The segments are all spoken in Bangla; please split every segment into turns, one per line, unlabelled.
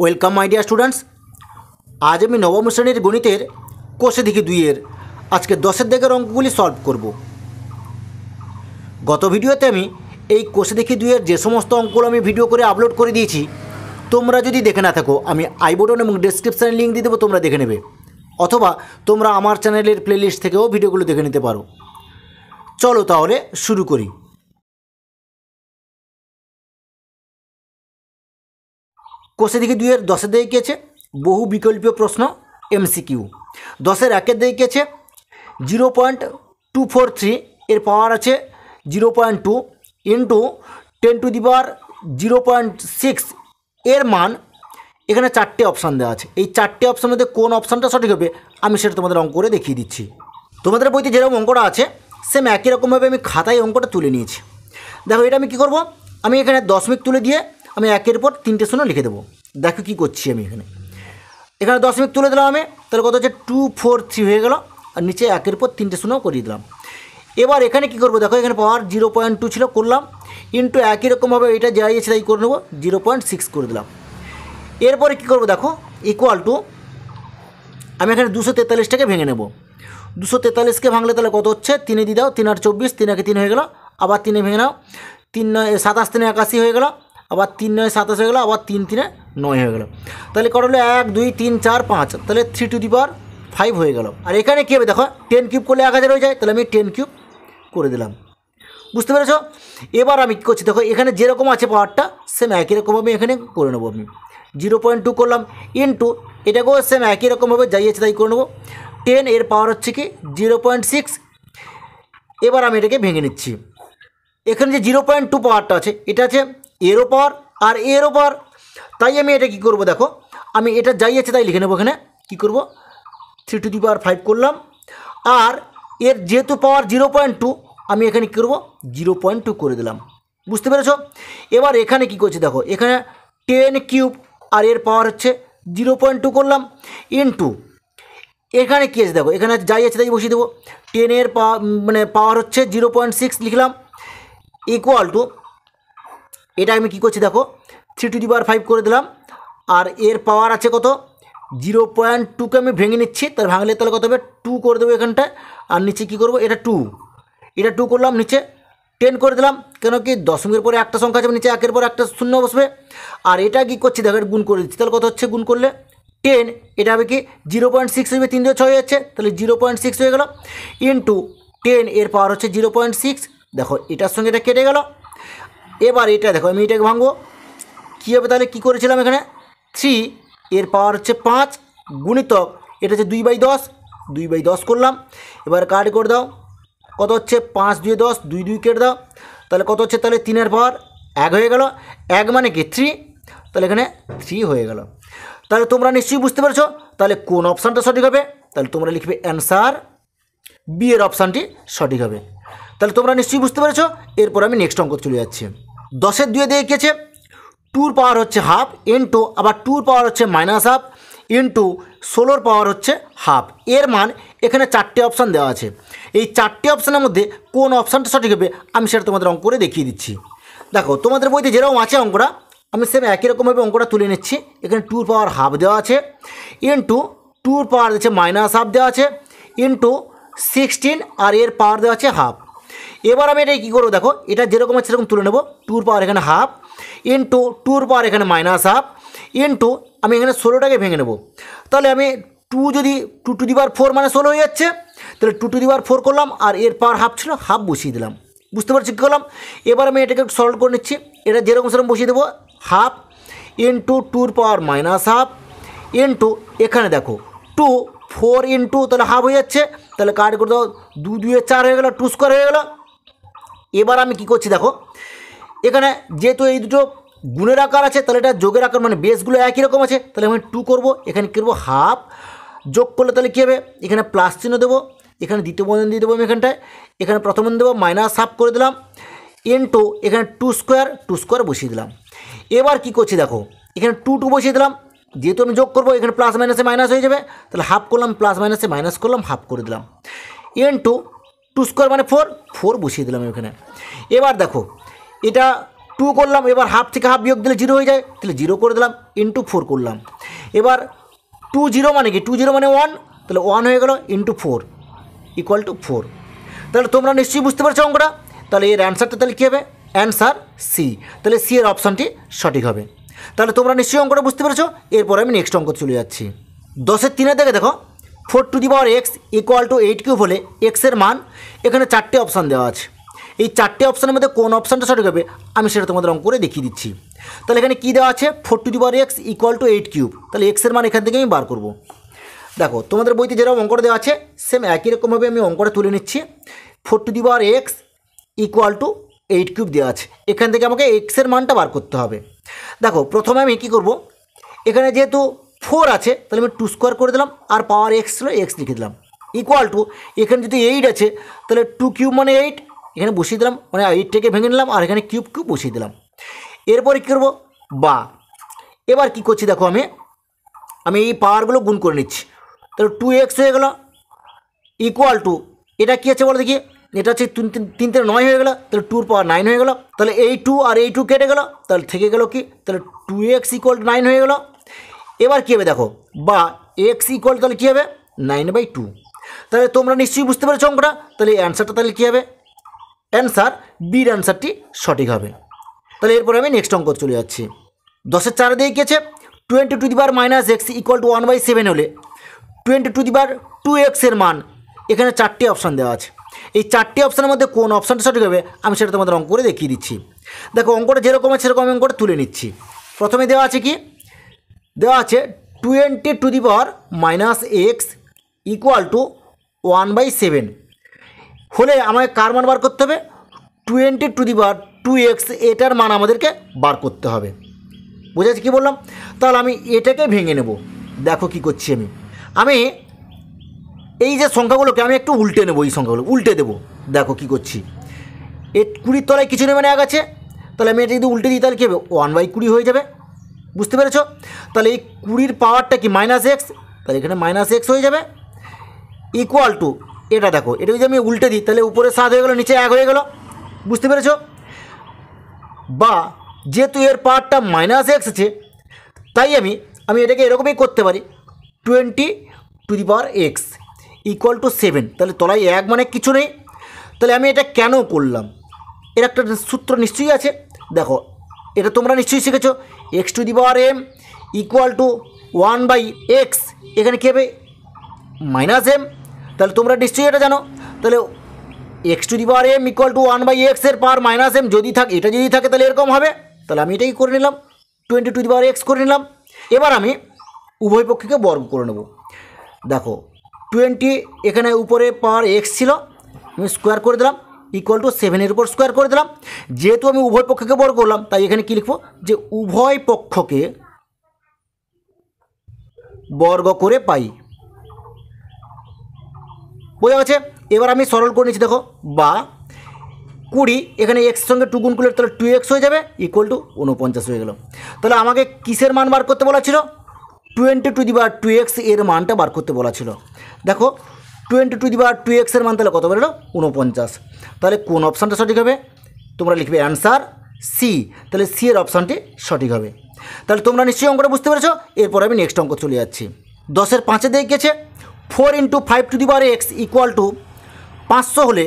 Welcome my dear students. আজ আমি নবম শ্রেণীর গণিতের কোষে দেখি দুইয়ের আজকে 10-এর দিকের অঙ্কগুলি সলভ করব। গত ভিডিওতে আমি এই কোষে দেখি দুইয়ের যে সমস্ত অঙ্কগুলো আমি ভিডিও করে আপলোড করে দিয়েছি, তোমরা যদি দেখে না থাকো আমি আই বাটন এবং ডেসক্রিপশানে লিঙ্ক দিয়ে দেবো, তোমরা দেখে নেবে, অথবা তোমরা আমার চ্যানেলের প্লেলিস্ট থেকেও ভিডিওগুলো দেখে নিতে পারো। চলো তাহলে শুরু করি। কোষে দেখি দুইয়ের 10-এর দিকে কি আছে? বহু বিকল্পীয় প্রশ্ন এমসিকিউ। 10-এর 1-এর দিকে কি আছে? 0.243 এর পাওয়ার আছে 0.2 ইন্টু 10⁻0.6 এর মান। এখানে 4টে অপশান দেওয়া আছে। এই 4টে অপশানের মধ্যে কোন অপশানটা সঠিক হবে আমি সেটা তোমাদের অঙ্ক করে দেখিয়ে দিচ্ছি। তোমাদের বইতে যেরকম অঙ্কটা আছে সেম একই রকমভাবে আমি খাতায় অঙ্কটা তুলে নিয়েছি। দেখো এটা আমি কী করব, আমি এখানে দশমিক তুলে দিয়ে আমি 1-এর পর 3টে শূন্য লিখে দেবো। দেখো কী করছি আমি এখানে দশমিক তুলে দিলাম আমি, তাহলে কত হচ্ছে 243 হয়ে গেল, আর নিচে 1-এর পর 3টে শূন্য করিয়ে দিলাম। এবার এখানে কী করবো, দেখো এখানে পাওয়ার 0.2 ছিল, করলাম ইন্টু একই রকমভাবে এটা যাই আছে তাই করে নেবো, 0.6 করে দিলাম। এরপরে কী করবো, দেখো ইকুয়াল টু আমি এখানে 243টাকে ভেঙে নেব। 243কে ভাঙলে তাহলে কত হচ্ছে, 3 দিয়ে দাও, 3 আর 24, 3 একে 3 হয়ে গেল, আবার 3 ভেঙে নাও, 3 9 27, 3 81 হয়ে গেল, আবার 3 9 27 হয়ে গেল, আবার 3 3 9 হয়ে গেল। তাহলে কত হলো 1 2 3 4 5, তাহলে 3⁵ হয়ে গেল। আর এখানে কী হবে দেখো, 10 কিউব করলে 1000 হয়ে যায়, তাহলে আমি 10 কিউব করে দিলাম। বুঝতে পেরেছ? এবার আমি কী করছি দেখো, এখানে যেরকম আছে পাওয়ারটা সেম একই রকমভাবে এখানে করে নেবো। আমি 0.2 করলাম ইন্টু এটাকেও সেম একই রকমভাবে যাই আছে তাই করে নেবো। 10 এর পাওয়ার হচ্ছে কি 0.6। এবার আমি এটাকে ভেঙে নিচ্ছি। এখানে যে 0.2 পাওয়ারটা আছে এটা আছে এরও পাওয়ার আর এরও পাওয়ার, তাই আমি এটা কী করবো দেখো, আমি এটা যাই আছে তাই লিখে নেবো। এখানে কী করবো, 3⁵ করলাম, আর এর যেহেতু পাওয়ার 0.2 আমি এখানে কী করবো 0.2 করে দিলাম। বুঝতে পেরেছ? এবার এখানে কি করছি দেখো, এখানে 10 কিউব আর এর পাওয়ার হচ্ছে 0.2 করলাম ইন্টু এখানে কী আছে দেখো, এখানে যাই আছে তাই বসিয়ে দেবো। 10-এর পাওয়ার হচ্ছে 0.6 লিখলাম ইকুয়াল টু এটা আমি কী করছি দেখো 3⁵ করে দিলাম, আর এর পাওয়ার আছে কত 0.2কে আমি ভেঙে নিচ্ছি, তাহলে ভাঙলে তাহলে কত হবে 2 করে দেবো এখানটায়, আর নিচে কী করবো এটা 2 করলাম, নিচে 10 করে দিলাম, কেন কি দশমিকের পরে একটা সংখ্যা আছে, নিচে 1-এর পর একটা শূন্য বসবে। আর এটা কী করছি দেখো গুণ করে দিচ্ছি, তাহলে কত হচ্ছে গুণ করলে 10, এটা হবে কি 0.6 হবে, 3 দিয়ে 6 হয়ে যাচ্ছে, তাহলে 0.6 হয়ে গেল ইন্টু 10 এর পাওয়ার হচ্ছে 0.6। দেখো এটার সঙ্গে এটা কেটে গেল। এবার এটা দেখো আমি এটাকে ভাঙবো, কী হবে তাহলে কী করেছিলাম এখানে 3 এর পাওয়ার হচ্ছে 5 গুণিতক এটা হচ্ছে 2/10, 2/10 করলাম। এবার কাট করে দাও, কত হচ্ছে 5 2 10, 2 2 কেটে দাও, তাহলে কত হচ্ছে, তাহলে 3-এর পাওয়ার 1 হয়ে গেল, 1 মানে কি 3, তাহলে এখানে 3 হয়ে গেল। তাহলে তোমরা নিশ্চয়ই বুঝতে পেরেছো তাহলে কোন অপশানটা সঠিক হবে। তাহলে তোমরা লিখবে অ্যান্সার বি এর অপশানটি সঠিক হবে। তাহলে তোমরা নিশ্চয়ই বুঝতে পেরেছো। এরপর আমি নেক্সট অঙ্ক চলে যাচ্ছি। 10-এর 2 দিয়ে গিয়েছে 2-র পাওয়ার হচ্ছে হাফ ইন্টু আবার 2-র পাওয়ার হচ্ছে -হাফ ইন্টু 16-র পাওয়ার হচ্ছে হাফ। এর মান এখানে 4টে অপশান দেওয়া আছে। এই 4টে অপশানের মধ্যে কোন অপশানটা সঠিক হবে আমি সেটা তোমাদের অঙ্ক করে দেখিয়ে দিচ্ছি। দেখো তোমাদের বইতে যেরকম আছে অঙ্কটা আমি সেম একই রকমভাবে অঙ্কটা তুলে নিচ্ছি। এখানে 2-র পাওয়ার হাফ দেওয়া আছে ইন্টু 2-র পাওয়ার হচ্ছে -হাফ দেওয়া আছে ইন্টু 16 আর এর পাওয়ার দেওয়া আছে হাফ। এবার আমি এটাই কী করবো দেখো, এটা যেরকম আছে সেরকম তুলে নেবো। 2-র পাওয়ার এখানে হাফ ইন্টু 2-র পাওয়ার এখানে -হাফ ইন্টু আমি এখানে 16টাকে ভেঙে নেব। তাহলে আমি 2 যদি 2⁴ মানে 16 হয়ে যাচ্ছে, তাহলে 2⁴ করলাম, আর এর পাওয়ার হাফ ছিল, হাফ বসিয়ে দিলাম। বুঝতে পারছি কী করলাম? এবার আমি এটাকে সলভ করে নিচ্ছি। এটা যেরকম সেরকম বসিয়ে দেবো, হাফ ইন্টু 2-র পাওয়ার -হাফ ইন্টু এখানে দেখো 2 4 ইন্টু তাহলে হাফ হয়ে যাচ্ছে, তাহলে কাট করে দাও, 2 2 4 হয়ে গেল, 2² হয়ে গেল। এবার আমি কী করছি দেখো, এখানে যেহেতু এই দুটো গুণের আকার আছে তাহলে এটা যোগের আকার, মানে বেসগুলো একই রকম আছে, তাহলে আমি 2 করবো, এখানে কী করবো হাফ যোগ করলে তাহলে কী হবে, এখানে প্লাস চিহ্ন দেবো, এখানে দ্বিতীয় বন্ধন দিয়ে দেবো আমি এখানটায়, এখানে প্রথম বন্ধন দেবো -হাফ করে দিলাম ইন্টু এখানে 2² বসিয়ে দিলাম। এবার কী করছি দেখো, এখানে 2 বসিয়ে দিলাম, যেহেতু আমি যোগ করবো এখানে প্লাস মাইনাসে মাইনাস হয়ে যাবে, তাহলে হাফ করলাম, প্লাস মাইনাসে মাইনাস করলাম, হাফ করে দিলাম ইন্টু 2² মানে 4 বসিয়ে দিলাম এখানে। এবার দেখো এটা 2 করলাম, এবার হাফ থেকে হাফ বিয়োগ দিলে 0 হয়ে যায়, তাহলে 0 করে দিলাম, ইন্টু 4 করলাম। এবার 2 0 মানে কি, 2 0 মানে 1, তাহলে 1 হয়ে গেল, ইন্টু 4 ইকুয়াল টু 4। তাহলে তোমরা নিশ্চয়ই বুঝতে পারছো অঙ্কটা। তাহলে এর অ্যান্সারটা তাহলে কী হবে, অ্যান্সার সি। তাহলে সি এর অপশানটি সঠিক হবে। তাহলে তোমরা নিশ্চয়ই অঙ্কটা বুঝতে পেরেছো। এরপরে আমি নেক্সট অঙ্ক চলে যাচ্ছি। 10-এর 3 থেকে দেখো 4 two the power x equal to 8 cube হলে এক্সের মান, এখানে 4টে অপশান দেওয়া আছে। এই 4টে অপশানের মধ্যে কোন অপশানটা সঠিক হবে আমি সেটা তোমাদের অঙ্ক করে দেখিয়ে দিচ্ছি। তাহলে এখানে কী দেওয়া আছে, 4 two the power x equal to 8 cube. তাহলে এক্সের মান এখান থেকে আমি বার করব। দেখো তোমাদের বইতে যেরকম অঙ্কটা দেওয়া আছে সেম একই রকমভাবে আমি অঙ্কটা তুলে নিচ্ছি। 4 two the power x equal to 8 cube দেওয়া আছে, এখান থেকে আমাকে এক্সের মানটা বার করতে হবে। দেখো প্রথমে আমি কী করব, এখানে যেহেতু 4 আছে তাহলে আমি 2 স্কোয়ার করে দিলাম, আর পাওয়ার এক্স ছিল এক্স লিখে দিলাম, ইকুয়াল টু এখানে যদি 8 আছে তাহলে 2 কিউব মানে 8, এখানে বসিয়ে দিলাম, মানে 8টাকে ভেঙে নিলাম আর এখানে কিউব কিউব বসিয়ে দিলাম। এরপরে কী করবো, বা এবার কী করছি দেখো, আমি এই পাওয়ারগুলো গুণ করে নিচ্ছি। তাহলে 2x হয়ে গেল ইকুয়াল টু, এটা কী আছে বলো দেখি, এটা হচ্ছে 3 3 9 হয়ে গেলো, তাহলে 2 পাওয়ার 9 হয়ে গেলো। তাহলে এই 2 আর এই 2 কেটে গেলো, তাহলে থেকে গেলো কি, তাহলে 2x ইকুয়াল টু 9 হয়ে গেলো। এবার কী হবে দেখো, বা x ইকুয়াল তাহলে কী হবে 9/2। তাহলে তোমরা নিশ্চয়ই বুঝতে পেরেছো অঙ্কটা। তাহলে অ্যান্সারটা তাহলে কী হবে, অ্যান্সার বির অ্যান্সারটি সঠিক হবে। তাহলে এরপরে আমি নেক্সট অঙ্ক চলে যাচ্ছি। 10-এর 4 দিয়ে কী আছে, 20 two the power minus x equal to 1/7 হলে 20 টু দি পাওয়ার 2x এর মান, এখানে 4টে অপশান দেওয়া আছে। এই 4টে অপশানের মধ্যে কোন অপশানটা সঠিক হবে আমি সেটা তোমাদের অঙ্ক করে দেখিয়ে দিচ্ছি। দেখো অঙ্কটা যেরকম আছে সেরকম আমি অঙ্কটা তুলে নিচ্ছি। প্রথমে দেওয়া আছে কি, দেওয়া আছে 20 two the power minus x equal to 1/7 হলে আমাকে কার মান বার করতে হবে, 20 টু দি পাওয়ার 2x, এটার মান আমাদেরকে বার করতে হবে। বুঝেছি কী বললাম। তাহলে আমি এটাকে ভেঙে নেব। দেখো কি করছি আমি এই যে সংখ্যাগুলোকে আমি একটু উল্টে নেবো, এই সংখ্যাগুলো উল্টে দেবো। দেখো কি করছি, এ 20-র তলায় কিছু নেই মানে 1 আছে, তাহলে আমি এটা যদি উল্টে দিই তাহলে কী হবে, 1/20 হয়ে যাবে। বুঝতে পেরেছো। তাহলে এই 20-র পাওয়ারটা কি মাইনাস এক্স, তাহলে এখানে মাইনাস এক্স হয়ে যাবে ইকুয়াল টু, এটা দেখো এটা যদি আমি উল্টে দিই তাহলে উপরে 7 হয়ে গেলো, নিচে 1 হয়ে গেলো। বুঝতে পেরেছো। বা যেহেতু এর পাওয়ারটা মাইনাস এক্স আছে তাই আমি এটাকে এরকমই করতে পারি, 20 two the power x equal to 7। তাহলে তলায় 1 মানে কিছু নেই। তাহলে আমি এটা কেন করলাম, এর একটা সূত্র নিশ্চয়ই আছে। দেখো এটা তোমরা নিশ্চয়ই শিখেছো, X to the power M equal to 1/x, এখানে কী হবে মাইনাস এম। তাহলে তোমরা নিশ্চয়ই এটা জানো। তাহলে X to the power M equal to 1/x এর পাওয়ার মাইনাস এম যদি থাকে, এটা যদি থাকে তাহলে এরকম হবে। তাহলে আমি এটাই করে নিলাম, 20 টু দি পাওয়ার এক্স করে নিলাম। এবার আমি উভয় পক্ষকে বর্গ করে নেব। দেখো 20 এখানে উপরে পাওয়ার এক্স ছিল, আমি স্কোয়ার করে দিলাম ইকুয়াল টু 7-এর উপর স্কোয়ার করে দিলাম। যেহেতু আমি উভয় পক্ষকে বর্গ করলাম তাই এখানে কী লিখবো, যে উভয় পক্ষকে বর্গ করে পাই। বোঝা গেছে। এবার আমি সরল করে নিচ্ছি। দেখো বা 20 এখানে এক্স সঙ্গে 2 গুণ করলে তাহলে 2x হয়ে যাবে ইকুয়াল টু 49 হয়ে গেল। তাহলে আমাকে কিসের মান বার করতে বলা ছিল, 20 টু দি পাওয়ার 2x এর মানটা বার করতে বলা ছিল। দেখো 20 টু দি পাওয়ার 2x এর মান তাহলে কত বেরোলো 49। তাহলে কোন অপশানটা সঠিক হবে, তোমরা লিখবে অ্যান্সার সি। তাহলে সি এর অপশানটি সঠিক হবে। তাহলে তোমরা নিশ্চয়ই অঙ্কটা বুঝতে পেরেছো। এরপর আমি নেক্সট অঙ্ক চলে যাচ্ছি। 10-এর 5 দিয়ে গেছে 4 × 5 two the power x equal to 500 হলে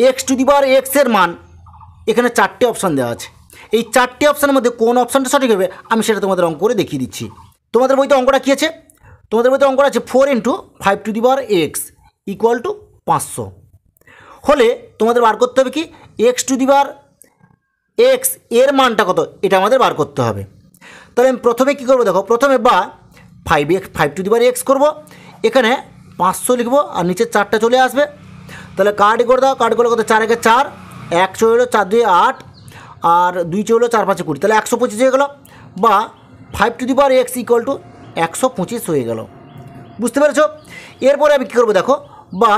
x to the power x এর মান, এখানে 4টে অপশান দেওয়া আছে। এই 4টে অপশানের মধ্যে কোন অপশানটা সঠিক হবে আমি সেটা তোমাদের অঙ্ক করে দেখিয়ে দিচ্ছি। তোমাদের বইতে অঙ্কটা কী আছে, তোমাদের বইতে অঙ্কটা আছে 4 × 5 two the power x equal to 500 হলে তোমাদের বার করতে হবে কি, x to the power x এর মানটা কত এটা আমাদের বার করতে হবে। তাহলে আমি প্রথমে কী করবো, দেখো প্রথমে বা 5 টু দি পাওয়ার এক্স করবো, এখানে 500 লিখবো আর নিচে 4টা চলে আসবে। তাহলে কার্ডই করে দাও, কার্ড করলে কত 4 × 4, 1 চলে 4 2 8 আর 2 চলে 4 5 20, তাহলে 125 হয়ে গেল। বা 5 two the power x equal to 125 হয়ে গেল। বুঝতে পেরেছো। এরপরে আমি কী করবো, দেখো বা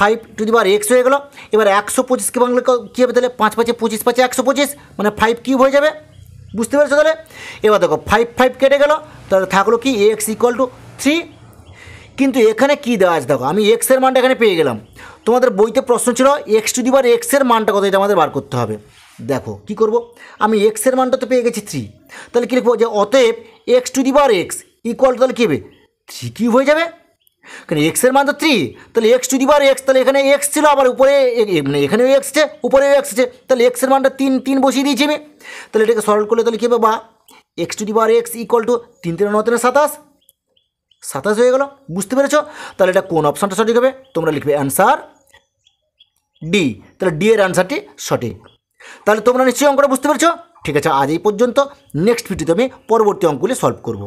5 টু দি পাওয়ার এক্স হয়ে গেল। এবার 125কে বাংলা কী হবে, তাহলে 5 5 25 5 125 মানে 5 কিউব হয়ে যাবে। বুঝতে পেরেছো। তাহলে এবার দেখো 5 5 কেটে গেল, তাহলে থাকলো কি এক্স ইকুয়াল টু 3। কিন্তু এখানে কী দেওয়া আছে, দেখো আমি এক্সের মানটা এখানে পেয়ে গেলাম। তোমাদের বইতে প্রশ্ন ছিল এক্স টু দি পাওয়ার এক্সের মানটা কত, এটা আমাদের বার করতে হবে। দেখো কি করব, আমি এক্সের মানটা তো পেয়ে গেছি 3, তাহলে কী লিখবো যে অতএব x to the power x equal, তাহলে কী হবে 3 কিউব হয়ে যাবে, কারণ এক্সের মান তো 3, তাহলে X to the power x, তাহলে এখানে এক্স ছিল আবার উপরে মানে এখানেও এক্স আছে উপরেও এক্স আছে, তাহলে এক্সের মানটা 3 বসিয়ে দিয়েছি আমি। তাহলে এটাকে সলভ করলে তাহলে কী হবে, বা x to the power x equal to 3 3 9 27 হয়ে গেল। বুঝতে পেরেছো? তাহলে এটা কোন অপশানটা সঠিক হবে, তোমরা লিখবে অ্যান্সার ডি। তাহলে ডি এর অ্যান্সারটি সঠিক। তাহলে তোমরা নিশ্চয়ই অঙ্কটা বুঝতে পেরেছো। ঠিক আছে, আজ এই পর্যন্ত। নেক্সট ভিডিওতে আমি পরবর্তী অঙ্কগুলি সলভ করব।